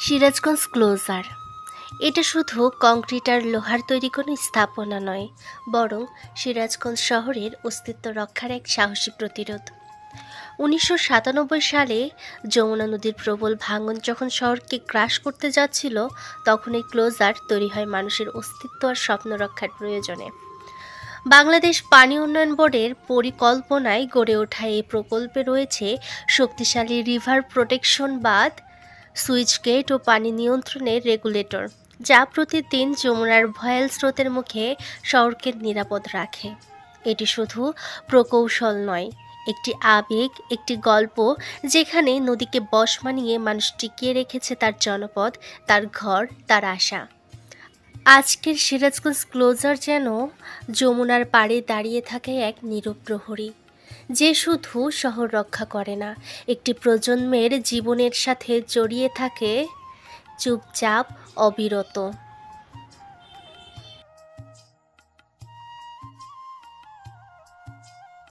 Sirajganj closure এটা শুধু concrete আর লোহার তৈরি কোনো স্থাপনা নয়, বরং সিরাজগঞ্জ শহরের অস্তিত্ব রক্ষার এক সাহসী প্রতিরোধ। ১৯৯৭ সালে যমুনা নদীর প্রবল ভাঙন যখন শহরকে গ্রাস করতে যাচ্ছিল, তখন এই ক্লোজার তৈরি হয় মানুষের অস্তিত্ব আর স্বপ্ন রক্ষার প্রয়োজনে। বাংলাদেশ পানি উন্নয়ন বোর্ডের পরিকল্পনায় গড়ে ওঠা এই প্রকল্পে রয়েছে শক্তিশালী রিভার প্রোটেকশন বাঁধ, সুইচ গেট ও পানি নিয়ন্ত্রণের রেগুলেটর, যা প্রতিদিন যমুনার ভয়াল স্রোতের মুখে শহরকে নিরাপদ রাখে। এটি শুধু প্রকৌশল নয়, একটি আবেগ, একটি গল্প, যেখানে নদীকে বশ মানিয়ে মানুষ টিকিয়ে রেখেছে তার জনপদ, তার ঘর, তার আশা। আজকের সিরাজগঞ্জ ক্লোজার যেন যমুনার পাড়ে দাঁড়িয়ে থাকে এক নীরব প্রহরী, যে শুধু শহর রক্ষা করে না, একটি প্রজন্মের জীবনের সাথে জড়িয়ে থাকে চুপচাপ, অবিরত।